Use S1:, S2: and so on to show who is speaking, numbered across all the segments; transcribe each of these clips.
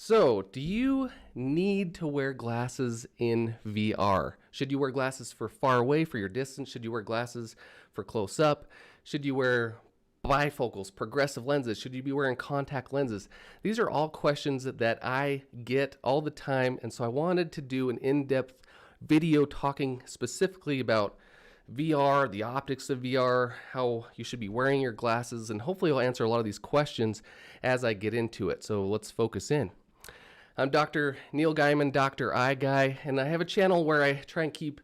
S1: So, do you need to wear glasses in VR? Should you wear glasses for far away, for your distance? Should you wear glasses for close up? Should you wear bifocals, progressive lenses? Should you be wearing contact lenses? These are all questions that I get all the time, and so I wanted to do an in-depth video talking specifically about VR, the optics of VR, how you should be wearing your glasses, and hopefully I'll answer a lot of these questions as I get into it. So let's focus in. I'm Dr. Neil Guymon, Dr. Eye Guy, and I have a channel where I try and keep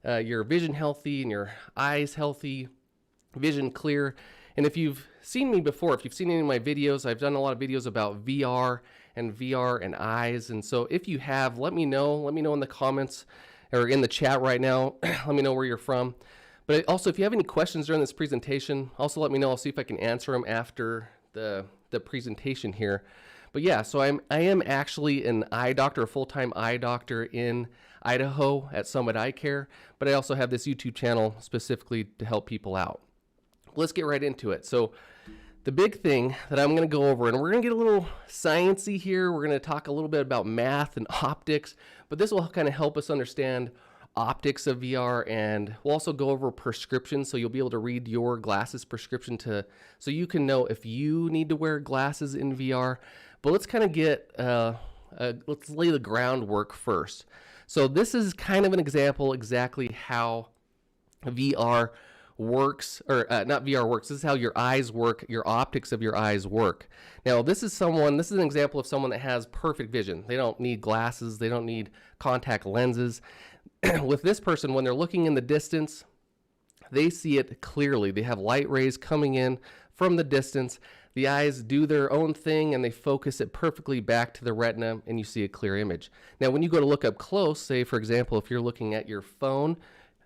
S1: your vision healthy and your eyes healthy, vision clear. And if you've seen me before, if you've seen any of my videos, I've done a lot of videos about VR and eyes. And so if you have, let me know in the comments or in the chat right now. Let me know where you're from. But also, if you have any questions during this presentation, also let me know. I'll see if I can answer them after the presentation here. But yeah, so I am actually an eye doctor, a full-time eye doctor in Idaho at Summit Eye Care, but I also have this YouTube channel specifically to help people out. Let's get right into it. So the big thing that I'm going to go over, and we're going to get a little sciencey here. We're going to talk a little bit about math and optics, but this will kind of help us understand optics of VR, and we'll also go over prescriptions, so you'll be able to read your glasses prescription so you can know if you need to wear glasses in VR. But let's kind of get let's lay the groundwork first. So this is kind of an example exactly how VR works, or not VR works. This is how your eyes work, your optics of your eyes work. Now this is an example of someone that has perfect vision. They don't need glasses, they don't need contact lenses. With this person, when they're looking in the distance, they see it clearly. They have light rays coming in from the distance. The eyes do their own thing and they focus it perfectly back to the retina, and you see a clear image. Now when you go to look up close, say for example if you're looking at your phone,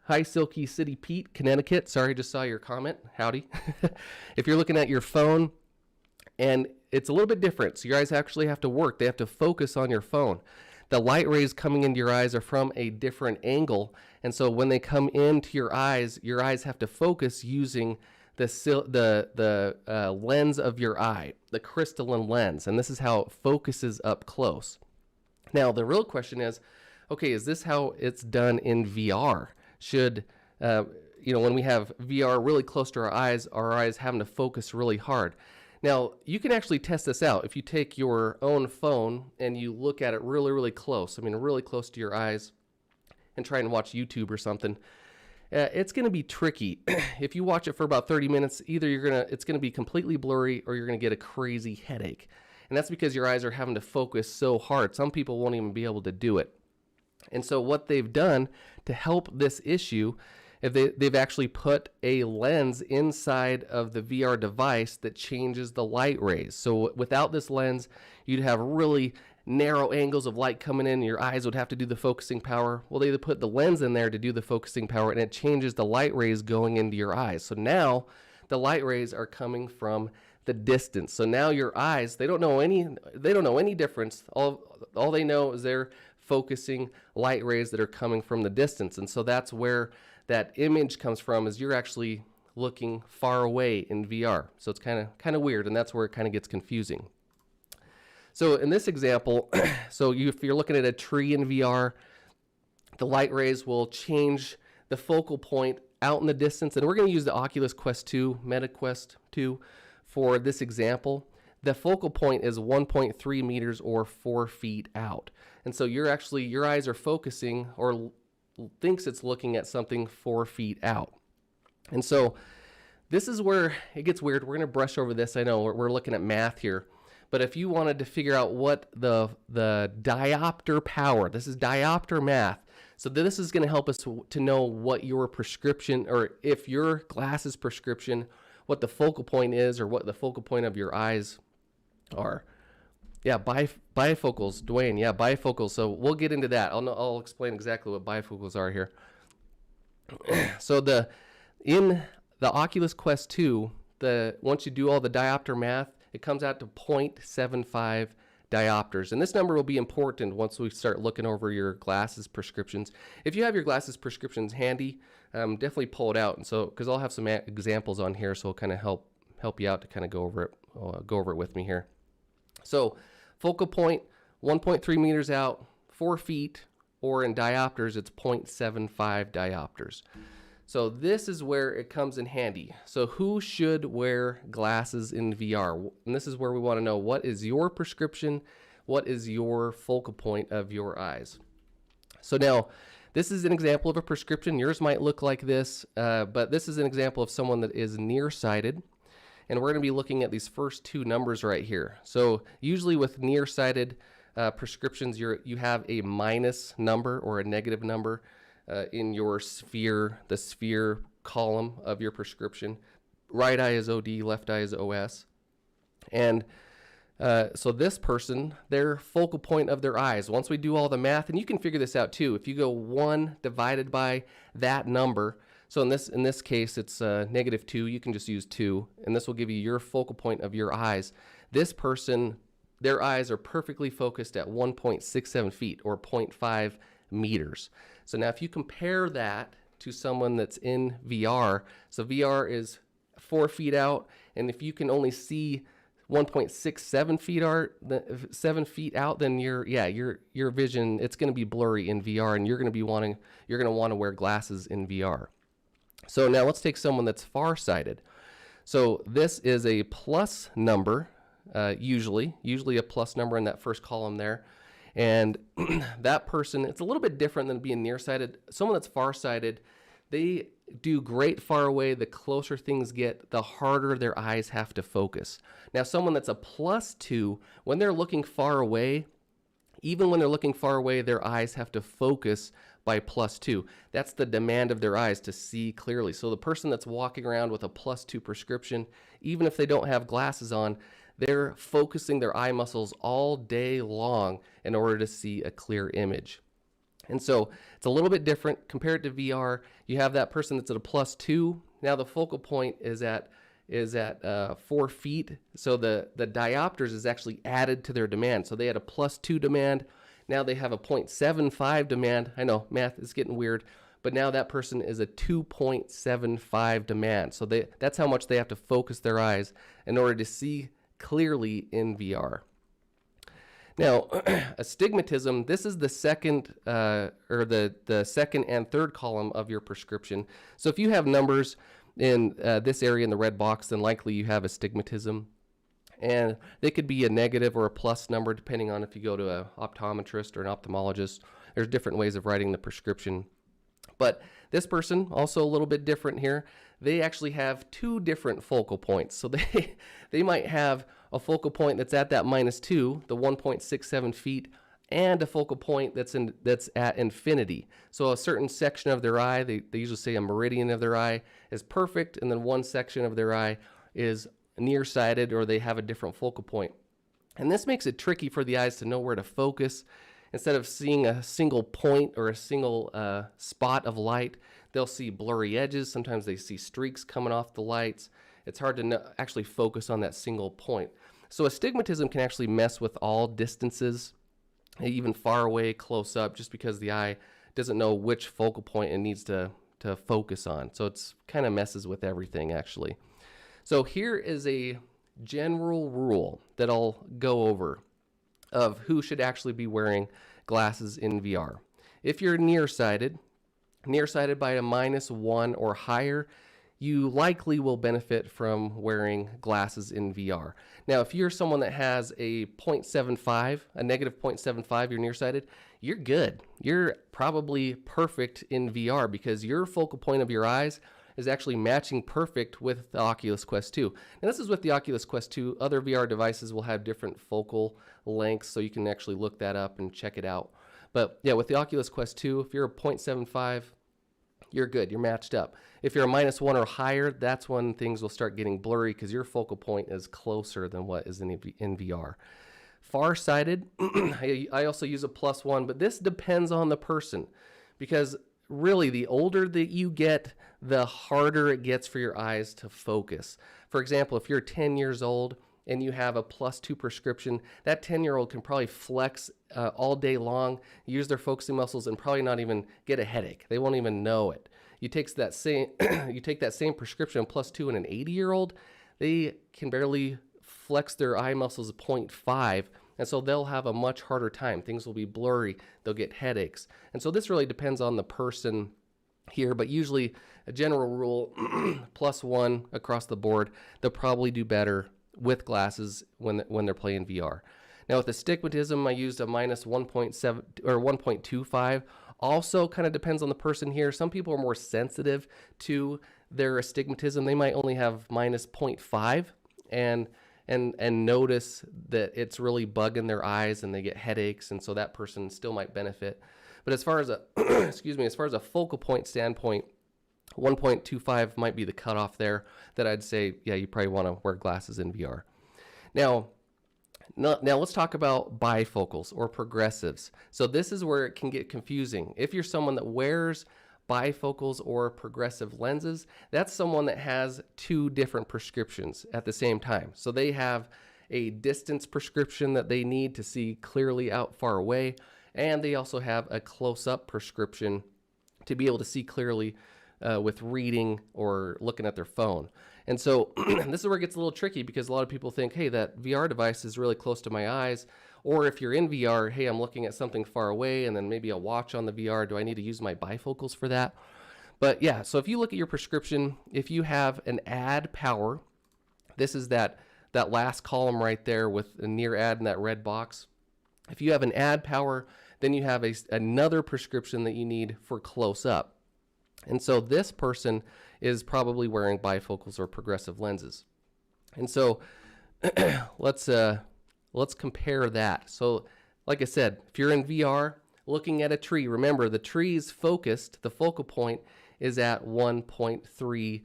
S1: hi Silky City Pete, Connecticut, sorry, just saw your comment, howdy. If you're looking at your phone, and it's a little bit different, so your eyes actually have to work, they have to focus on your phone. The light rays coming into your eyes are from a different angle, and so when they come into your eyes have to focus using the lens of your eye, the crystalline lens, and this is how it focuses up close. Now the real question is, okay, is this how it's done in VR? Should when we have VR really close to our eyes having to focus really hard? Now you can actually test this out if you take your own phone and you look at it really, really close. I mean, really close to your eyes, and try and watch YouTube or something. It's going to be tricky. If you watch it for about 30 minutes, either it's going to be completely blurry or you're going to get a crazy headache. And that's because your eyes are having to focus so hard. Some people won't even be able to do it. And so what they've done to help this issue, they've actually put a lens inside of the VR device that changes the light rays. So without this lens, you'd have really narrow angles of light coming in, and your eyes would have to do the focusing power. Well, they put the lens in there to do the focusing power, and it changes the light rays going into your eyes. So now the light rays are coming from the distance. So now your eyes, they don't know any difference. All they know is they're focusing light rays that are coming from the distance. And so that's where that image comes from, is you're actually looking far away in VR. So it's kind of weird, and that's where it kind of gets confusing. So in this example, if you're looking at a tree in VR, the light rays will change the focal point out in the distance, and we're going to use the Oculus Quest 2, Meta Quest 2 for this example. The focal point is 1.3 meters or 4 feet out. And so your eyes are focusing, or thinks it's looking at something 4 feet out. And so this is where it gets weird. We're going to brush over this. I know we're looking at math here. But if you wanted to figure out what the diopter power, this is diopter math. So this is going to help us to know what your prescription, or if your glasses prescription, what the focal point is, or what the focal point of your eyes are. Yeah, bifocals, Dwayne. Yeah, bifocals. So we'll get into that. I'll explain exactly what bifocals are here. So in the Oculus Quest 2, once you do all the diopter math, it comes out to 0.75 diopters. And this number will be important once we start looking over your glasses prescriptions. If you have your glasses prescriptions handy, definitely pull it out. And so, because I'll have some examples on here, so it'll kind of help you out to kind of go over it with me here. So focal point 1.3 meters out, 4 feet, or in diopters, it's 0.75 diopters. So this is where it comes in handy. So who should wear glasses in VR? And this is where we want to know, what is your prescription? What is your focal point of your eyes? So now, this is an example of a prescription. Yours might look like this, but this is an example of someone that is nearsighted. And we're going to be looking at these first two numbers right here. So usually with nearsighted prescriptions, you have a minus number or a negative number in your sphere, the sphere column of your prescription. Right eye is OD, left eye is OS. And so this person, their focal point of their eyes, once we do all the math, and you can figure this out too, if you go 1 divided by that number, so in this case it's -2, you can just use 2, and this will give you your focal point of your eyes. This person, their eyes are perfectly focused at 1.67 feet or 0.5 meters. So now if you compare that to someone that's in VR, so VR is 4 feet out, and if you can only see 1.67 feet out, 7 feet out, then your vision, it's going to be blurry in VR, and you're going to want to wear glasses in VR. So now let's take someone that's farsighted. So this is a plus number, usually a plus number in that first column there. And that person, it's a little bit different than being nearsighted. Someone that's farsighted, they do great far away. The closer things get, the harder their eyes have to focus. Now, someone that's a +2, when they're looking far away, even when they're looking far away, their eyes have to focus by +2. That's the demand of their eyes to see clearly. So the person that's walking around with a +2 prescription, even if they don't have glasses on, they're focusing their eye muscles all day long in order to see a clear image. And so it's a little bit different compared to VR. You have that person that's at a +2. Now the focal point is at 4 feet. So the diopters is actually added to their demand. So they had a +2 demand. Now they have a 0.75 demand. I know math is getting weird, but now that person is a 2.75 demand. So that's how much they have to focus their eyes in order to see clearly in VR. Now, astigmatism, this is the second or the second and third column of your prescription. So if you have numbers in this area in the red box, then likely you have astigmatism. And they could be a negative or a plus number depending on if you go to an optometrist or an ophthalmologist. There's different ways of writing the prescription. But this person, also a little bit different here, they actually have two different focal points. So they might have a focal point that's at that -2, the 1.67 feet, and a focal point that's at infinity. So a certain section of their eye, they usually say a meridian of their eye is perfect, and then one section of their eye is nearsighted, or they have a different focal point. And this makes it tricky for the eyes to know where to focus. Instead of seeing a single point or a single spot of light, they'll see blurry edges. Sometimes they see streaks coming off the lights. It's hard to actually focus on that single point. So astigmatism can actually mess with all distances, even far away, close up, just because the eye doesn't know which focal point it needs to focus on. So it's kind of messes with everything, actually. So here is a general rule that I'll go over of who should actually be wearing glasses in VR. If you're nearsighted by a -1 or higher, you likely will benefit from wearing glasses in VR. Now, if you're someone that has a 0.75, a -0.75, you're nearsighted, you're good. You're probably perfect in VR because your focal point of your eyes is actually matching perfect with the Oculus Quest 2. And this is with the Oculus Quest 2. Other VR devices will have different focal lengths, so you can actually look that up and check it out. But yeah, with the Oculus Quest 2, if you're a 0.75, you're good. You're matched up. If you're a -1 or higher, that's when things will start getting blurry because your focal point is closer than what is in VR. Farsighted, I also use a +1, but this depends on the person because really the older that you get, the harder it gets for your eyes to focus. For example, if you're 10 years old and you have a +2 prescription, that 10-year-old can probably flex all day long, use their focusing muscles, and probably not even get a headache. They won't even know it. You take that same prescription +2 in an 80-year-old, they can barely flex their eye muscles 0.5, And so they'll have a much harder time. Things will be blurry. They'll get headaches. And so this really depends on the person here, but usually a general rule, +1 across the board, they'll probably do better with glasses when they're playing VR. Now with astigmatism, I used a -1.7 or 1.25. Also kind of depends on the person here. Some people are more sensitive to their astigmatism. They might only have -0.5 and notice that it's really bugging their eyes and they get headaches, and so that person still might benefit. But as far as a as far as a focal point standpoint, 1.25 might be the cutoff there that I'd say, yeah, you probably want to wear glasses in VR. Now let's talk about bifocals or progressives. So this is where it can get confusing. If you're someone that wears bifocals or progressive lenses, that's someone that has 2 different prescriptions at the same time. So they have a distance prescription that they need to see clearly out far away, and they also have a close-up prescription to be able to see clearly with reading or looking at their phone. And so this is where it gets a little tricky, because a lot of people think, hey, that VR device is really close to my eyes. Or if you're in VR, hey, I'm looking at something far away and then maybe a watch on the VR. Do I need to use my bifocals for that? But yeah, so if you look at your prescription, if you have an add power, this is that last column right there with a near add in that red box. If you have an add power, then you have another prescription that you need for close up. And so this person is probably wearing bifocals or progressive lenses. And so let's compare that. So like I said, if you're in VR looking at a tree, remember the tree is focused, the focal point is at 1.3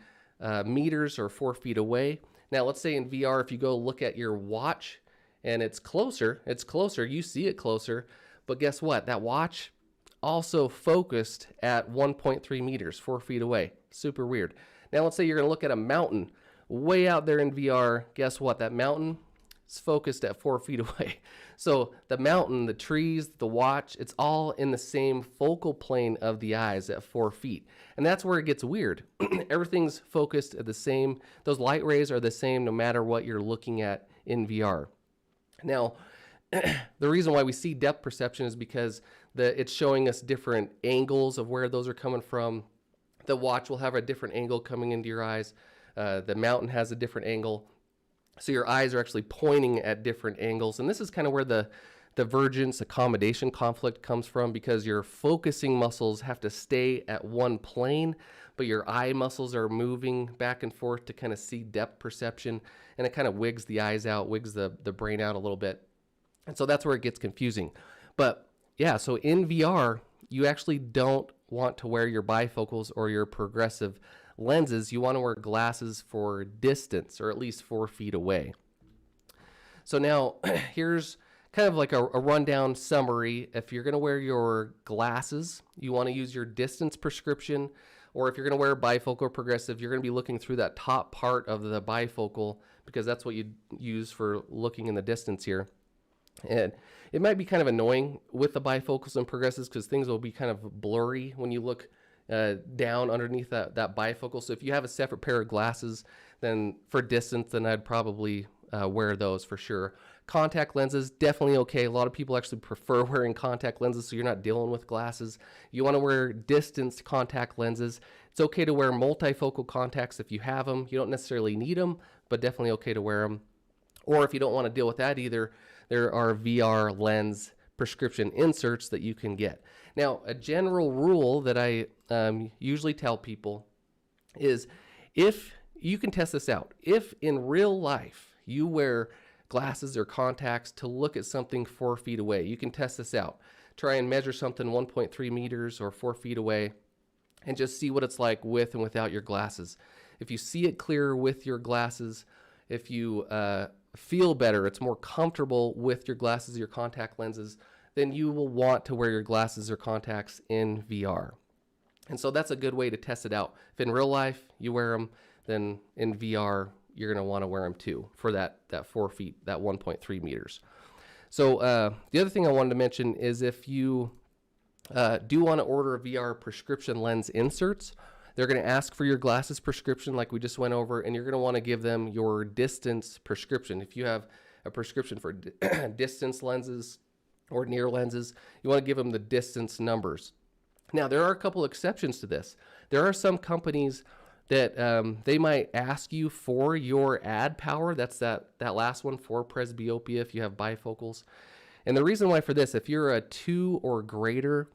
S1: meters or 4 feet away. Now let's say in VR, if you go look at your watch and it's closer, you see it closer, but guess what? That watch also focused at 1.3 meters, 4 feet away. Super weird. Now let's say you're gonna look at a mountain way out there in VR. Guess what? That mountain is focused at 4 feet away. So the mountain, the trees, the watch, it's all in the same focal plane of the eyes at 4 feet. And that's where it gets weird. Everything's focused at the same, those light rays are the same no matter what you're looking at in VR. Now, the reason why we see depth perception is because it's showing us different angles of where those are coming from. The watch will have a different angle coming into your eyes. The mountain has a different angle. So your eyes are actually pointing at different angles. And this is kind of where the divergence accommodation conflict comes from, because your focusing muscles have to stay at one plane, but your eye muscles are moving back and forth to kind of see depth perception. And it kind of wigs the eyes out, wigs the brain out a little bit. And so that's where it gets confusing. But yeah, so in VR, you actually don't want to wear your bifocals or your progressive lenses. You want to wear glasses for distance, or at least 4 feet away. So now here's kind of like a rundown summary. If you're going to wear your glasses, you want to use your distance prescription, or if you're going to wear bifocal or progressive, you're going to be looking through that top part of the bifocal, because that's what you use for looking in the distance here. And it might be kind of annoying with the bifocals and progressives, because things will be kind of blurry when you look down underneath that bifocal. So if you have a separate pair of glasses, then for distance, then I'd probably wear those for sure. Contact lenses, definitely okay. A lot of people actually prefer wearing contact lenses, so you're not dealing with glasses. You want to wear distance contact lenses. It's okay to wear multifocal contacts if you have them. You don't necessarily need them, but definitely okay to wear them. Or if you don't want to deal with that either, there are VR lens prescription inserts that you can get. Now, a general rule that I usually tell people is, if you can test this out, if in real life you wear glasses or contacts to look at something 4 feet away, you can test this out. Try and measure something 1.3 meters or 4 feet away and just see what it's like with and without your glasses. If you see it clearer with your glasses, if you feel better, it's more comfortable with your glasses, your contact lenses, then you will want to wear your glasses or contacts in VR. And so that's a good way to test it out. If in real life you wear them, then in VR you're going to want to wear them too for that 4 feet, that 1.3 meters. So the other thing I wanted to mention is, if you do want to order VR prescription lens inserts, they're going to ask for your glasses prescription like we just went over, and you're going to want to give them your distance prescription. If you have a prescription for distance lenses or near lenses, you want to give them the distance numbers. Now, there are a couple exceptions to this. There are some companies that they might ask you for your ad power. That's that last one, for presbyopia, if you have bifocals. And the reason why for this, if you're a 2 or greater,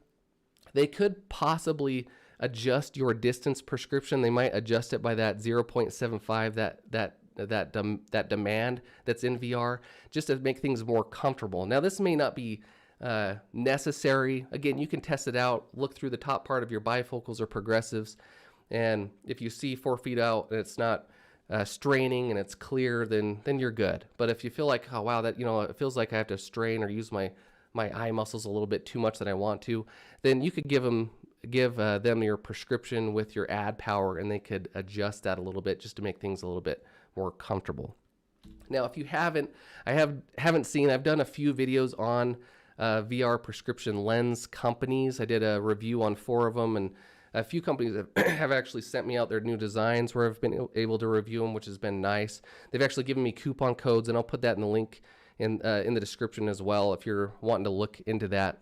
S1: they could possibly adjust your distance prescription. They might adjust it by that 0.75, that demand that's in VR, just to make things more comfortable. Now, this may not be necessary. Again, you can test it out, look through the top part of your bifocals or progressives, and if you see 4 feet out and it's not straining and it's clear, then you're good. But if you feel like, oh wow, that, it feels like I have to strain or use my eye muscles a little bit too much than I want to, then you could give them your prescription with your ad power, and they could adjust that a little bit just to make things a little bit more comfortable. Now, if you haven't, I've done a few videos on VR prescription lens companies. I did a review on 4 of them, and a few companies have actually sent me out their new designs where I've been able to review them, which has been nice. They've actually given me coupon codes, and I'll put that in the link in the description as well if you're wanting to look into that.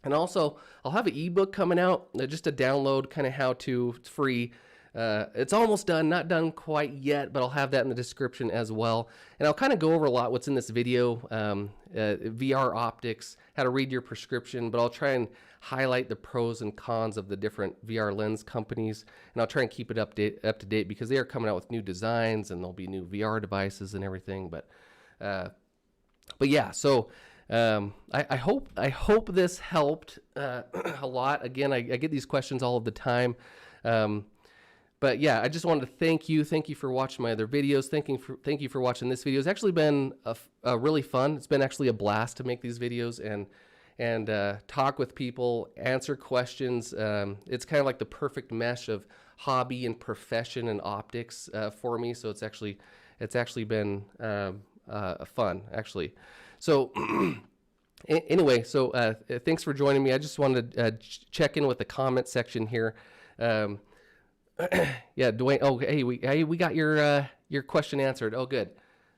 S1: And also, I'll have an ebook coming out, just a download, kind of how to. It's free. It's almost done, not done quite yet, but I'll have that in the description as well. And I'll kind of go over a lot what's in this video, VR optics, how to read your prescription, but I'll try and highlight the pros and cons of the different VR lens companies, and I'll try and keep it up to date because they are coming out with new designs, and there'll be new VR devices and everything. But yeah, so I hope this helped a lot. Again, I get these questions all of the time. But yeah, I just wanted to thank you for watching my other videos. Thank you for watching this video. It's actually been a really fun. It's been actually a blast to make these videos and talk with people, answer questions. It's kind of like the perfect mesh of hobby and profession and optics for me. So it's actually been fun, actually. So anyway, so thanks for joining me. I just wanted to check in with the comment section here. Yeah, Dwayne. Oh, hey, we got your question answered. Oh, good.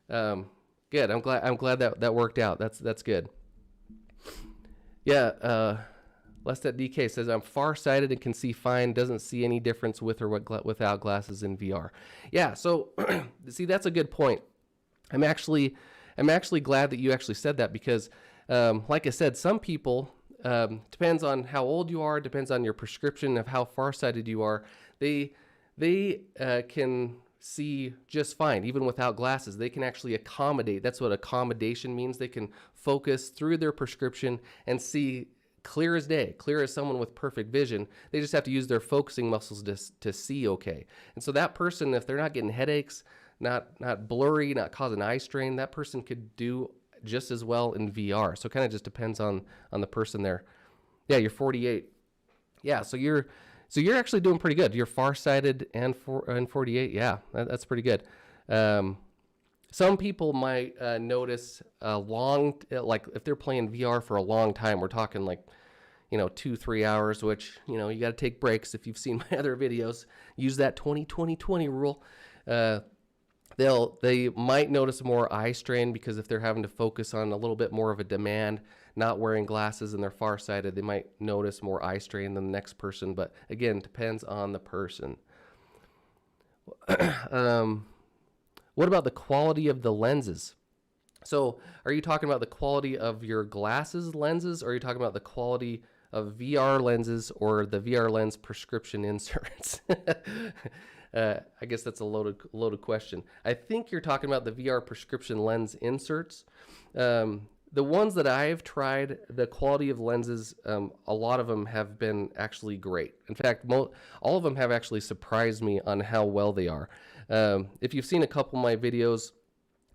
S1: Good. I'm glad that worked out. That's good. Yeah. Lestat DK says, I'm farsighted and can see fine. Doesn't see any difference with or without glasses in VR. Yeah. So see, that's a good point. I'm actually glad that you actually said that because, like I said, some people, depends on how old you are, depends on your prescription of how farsighted you are. They can see just fine, even without glasses. They can actually accommodate. That's what accommodation means. They can focus through their prescription and see clear as day, clear as someone with perfect vision. They just have to use their focusing muscles to see okay. And so that person, if they're not getting headaches, not blurry, not causing eye strain, that person could do just as well in VR. So it kind of just depends on the person there. Yeah, you're 48. Yeah, so you're actually doing pretty good. You're farsighted and 48. Yeah, that's pretty good. Some people might notice like if they're playing VR for a long time, we're talking like, 2-3 hours, which, you got to take breaks. If you've seen my other videos, use that 20-20-20 rule. They might notice more eye strain because if they're having to focus on a little bit more of a demand, not wearing glasses and they're farsighted, they might notice more eye strain than the next person. But again, depends on the person. What about the quality of the lenses? So are you talking about the quality of your glasses lenses, or are you talking about the quality of VR lenses or the VR lens prescription inserts? I guess that's a loaded question. I think you're talking about the VR prescription lens inserts. The ones that I've tried, the quality of lenses, a lot of them have been actually great. In fact, all of them have actually surprised me on how well they are. If you've seen a couple of my videos,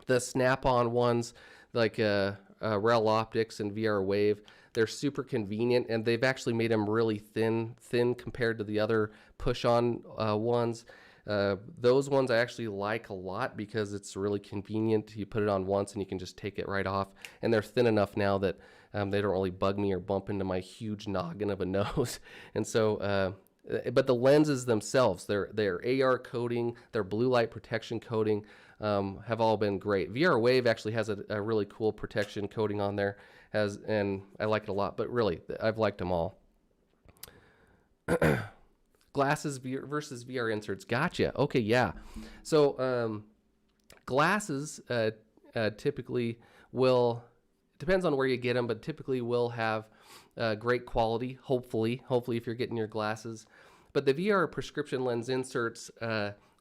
S1: the snap-on ones, like Rel Optics and VR Wave, they're super convenient, and they've actually made them really thin compared to the other push-on ones. Those ones I actually like a lot because it's really convenient. You put it on once and you can just take it right off, and they're thin enough now that they don't really bug me or bump into my huge noggin of a nose. And so, but the lenses themselves, their AR coating, their blue light protection coating, have all been great. VR Wave actually has a really cool protection coating on there, and I like it a lot. But really, I've liked them all. Glasses versus VR inserts. Gotcha. Okay, yeah. So glasses typically will, depends on where you get them, but typically will have great quality. Hopefully if you're getting your glasses. But the VR prescription lens inserts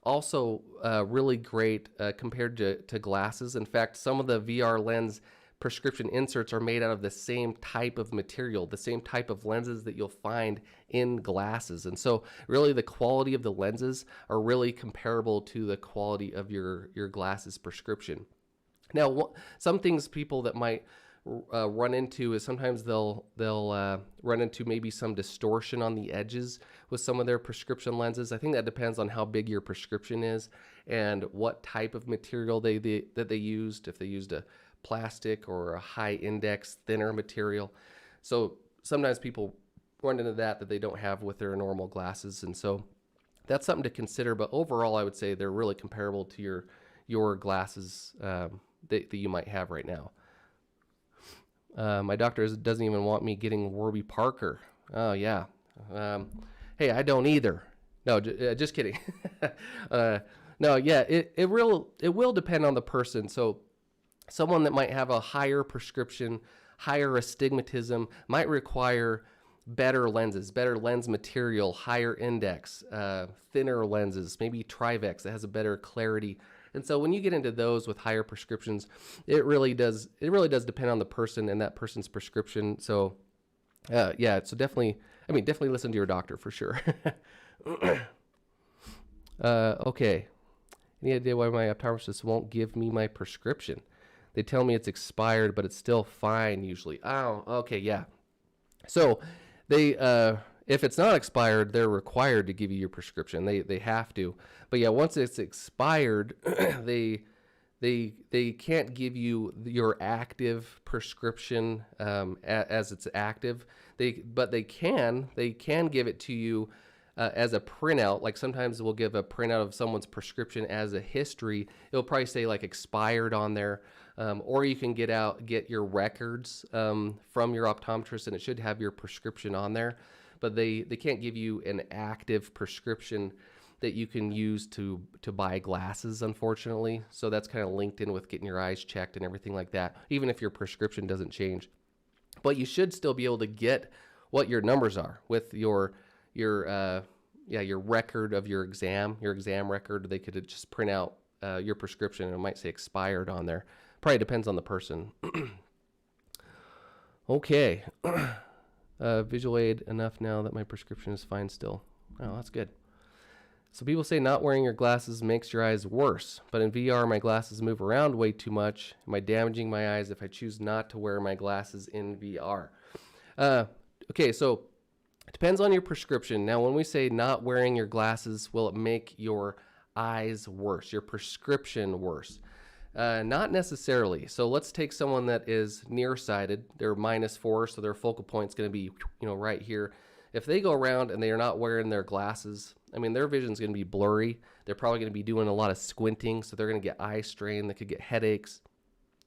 S1: also really great compared to glasses. In fact, some of the VR lens prescription inserts are made out of the same type of material, the same type of lenses that you'll find in glasses. And so really the quality of the lenses are really comparable to the quality of your glasses prescription. Now, some things people that might run into is sometimes they'll run into maybe some distortion on the edges with some of their prescription lenses. I think that depends on how big your prescription is and what type of material that they used, if they used a plastic or a high index thinner material. So sometimes people run into that they don't have with their normal glasses, and so that's something to consider. But overall, I would say they're really comparable to your glasses that you might have right now. My doctor doesn't even want me getting Warby Parker. Oh yeah. Hey, I don't either. No, just kidding. No, yeah, it will depend on the person. So someone that might have a higher prescription, higher astigmatism, might require better lenses, better lens material, higher index, thinner lenses, maybe Trivex that has a better clarity. And so when you get into those with higher prescriptions, it really does depend on the person and that person's prescription. So yeah, so definitely listen to your doctor for sure. Okay. Any idea why my optometrist won't give me my prescription? They tell me it's expired, but it's still fine usually. Oh, okay, yeah. So they, if it's not expired, they're required to give you your prescription. They have to. But yeah, once it's expired, they can't give you your active prescription as it's active. But they can give it to you as a printout. Like sometimes we'll give a printout of someone's prescription as a history. It'll probably say like expired on there. Or you can get your records from your optometrist, and it should have your prescription on there. But they can't give you an active prescription that you can use to buy glasses, unfortunately. So that's kind of linked in with getting your eyes checked and everything like that, even if your prescription doesn't change. But you should still be able to get what your numbers are with your record of your exam record. They could just print out your prescription, and it might say expired on there. Probably depends on the person. Okay. Visual aid enough now that my prescription is fine still. Oh, that's good. So people say not wearing your glasses makes your eyes worse, but in VR my glasses move around way too much. Am I damaging my eyes if I choose not to wear my glasses in VR? Okay, so it depends on your prescription. Now, when we say not wearing your glasses, will it make your eyes worse, your prescription worse? Not necessarily. So let's take someone that is nearsighted. They're -4, so their focal point is going to be, right here. If they go around and they are not wearing their glasses, I mean, their vision is going to be blurry. They're probably going to be doing a lot of squinting, so they're going to get eye strain. They could get headaches.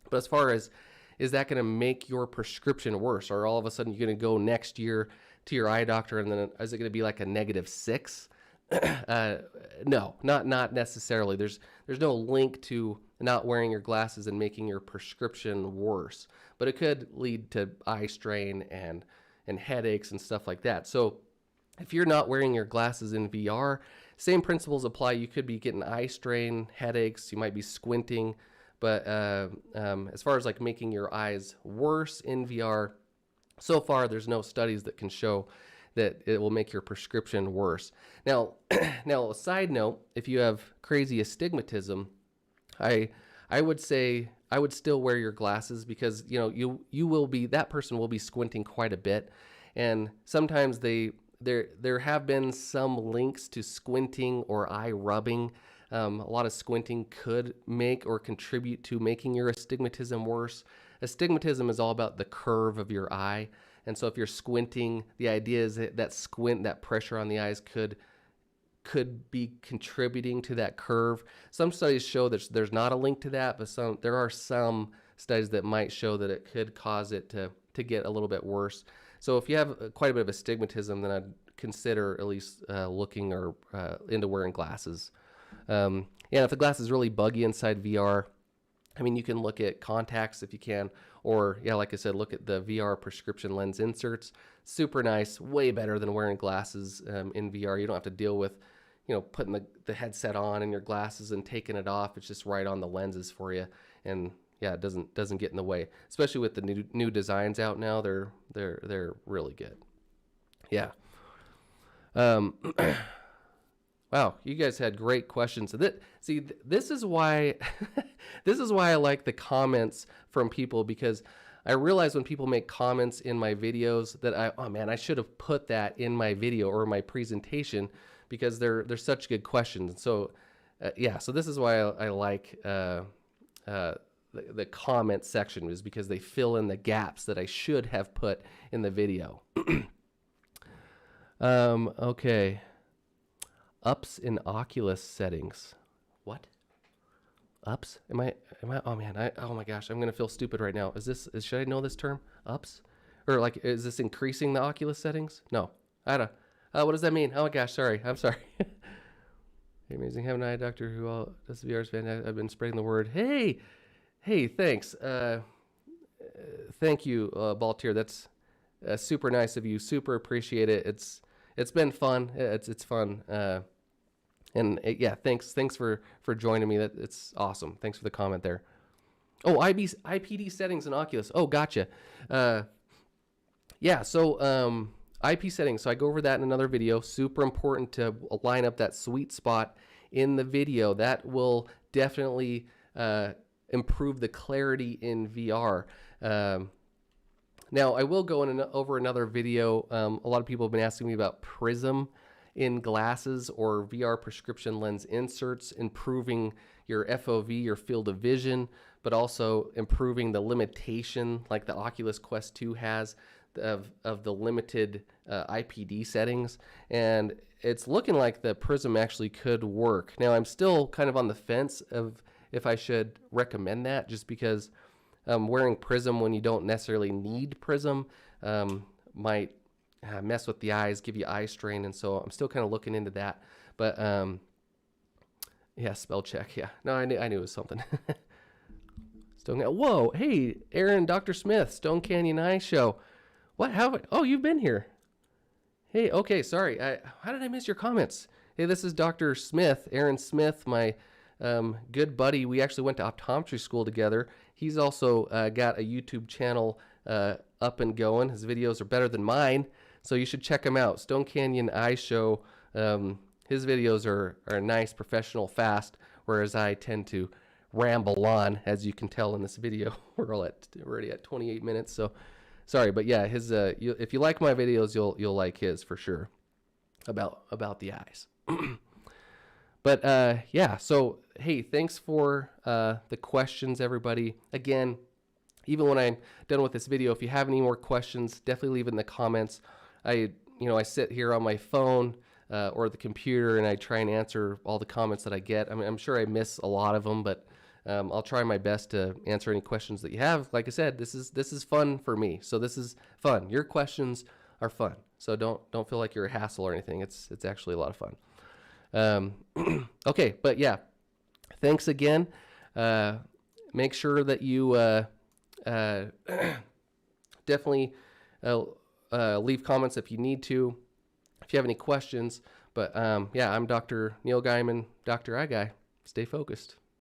S1: But as far as, is that going to make your prescription worse? Or all of a sudden you're going to go next year to your eye doctor and then is it going to be like a -6? No, not necessarily. There's no link to not wearing your glasses and making your prescription worse, but it could lead to eye strain and headaches and stuff like that. So if you're not wearing your glasses in VR, same principles apply. You could be getting eye strain, headaches, you might be squinting, but as far as like making your eyes worse in VR, so far there's no studies that can show that it will make your prescription worse. Now, a side note, if you have crazy astigmatism, I would say I would still wear your glasses because you will be, that person will be squinting quite a bit, and sometimes there have been some links to squinting or eye rubbing. A lot of squinting could make or contribute to making your astigmatism worse. Astigmatism is all about the curve of your eye. And so if you're squinting, the idea is that squint, that pressure on the eyes could could be contributing to that curve. Some studies show that there's not a link to that, but there are some studies that might show that it could cause it to get a little bit worse. So if you have quite a bit of astigmatism, then I'd consider at least looking or into wearing glasses. Yeah, if the glass is really buggy inside VR, I mean, you can look at contacts if you can, or yeah, like I said, look at the VR prescription lens inserts. Super nice, way better than wearing glasses in VR. You don't have to deal with, putting the headset on and your glasses and taking it off. It's just right on the lenses for you, and yeah, it doesn't get in the way. Especially with the new designs out now, they're really good. Yeah. Wow, you guys had great questions. This is why this is why I like the comments from people, because I realize when people make comments in my videos that I should have put that in my video or my presentation, because they're such good questions. So yeah, so this is why I like the comment section, is because they fill in the gaps that I should have put in the video. Okay. Ups in Oculus settings. What? Ups? Am I, oh man, oh my gosh, I'm going to feel stupid right now. Should I know this term? Ups? Or like, is this increasing the Oculus settings? No, I don't. What does that mean? Oh my gosh, sorry. I'm sorry. Amazing. Have an eye doctor who all does VR's fan. I've been spreading the word. Hey, thanks. Thank you, Baltier. That's super nice of you. Super appreciate it. It's been fun. It's fun. Yeah, thanks for joining me. It's awesome. Thanks for the comment there. Oh, IPD settings in Oculus. Oh, gotcha. Yeah, so IP settings. So I go over that in another video. Super important to line up that sweet spot in the video. That will definitely improve the clarity in VR. Now, I will go over another video. A lot of people have been asking me about prism in glasses or VR prescription lens inserts, improving your FOV, your field of vision, but also improving the limitation like the Oculus Quest 2 has of the limited IPD settings. And it's looking like the prism actually could work. Now, I'm still kind of on the fence of if I should recommend that, just because wearing prism when you don't necessarily need prism might mess with the eyes, give you eye strain, and so I'm still kind of looking into that. But yeah, spell check. Yeah, no, I knew it was something. Whoa, hey, Aaron, Dr. Smith, Stone Canyon Eye Show. What? How? Oh, you've been here. Hey, okay, sorry. How did I miss your comments? Hey, this is Dr. Smith, Aaron Smith, my good buddy. We actually went to optometry school together. He's also got a YouTube channel up and going. His videos are better than mine, so you should check him out. Stone Canyon Eye Show. His videos are nice, professional, fast, whereas I tend to ramble on, as you can tell in this video. We're already at 28 minutes, so sorry, but yeah, his if you like my videos, you'll like his for sure about the eyes. But yeah, so hey, thanks for the questions, everybody. Again, even when I'm done with this video, if you have any more questions, definitely leave it in the comments. I sit here on my phone or the computer, and I try and answer all the comments that I get. I mean, I'm sure I miss a lot of them, but I'll try my best to answer any questions that you have. Like I said, this is fun for me, so this is fun. Your questions are fun, so don't feel like you're a hassle or anything. It's actually a lot of fun. Okay, but yeah, thanks again. Make sure that you definitely leave comments if you need to, if you have any questions. But yeah, I'm Dr. Neil Guymon, Dr. Eye Guy. Stay focused.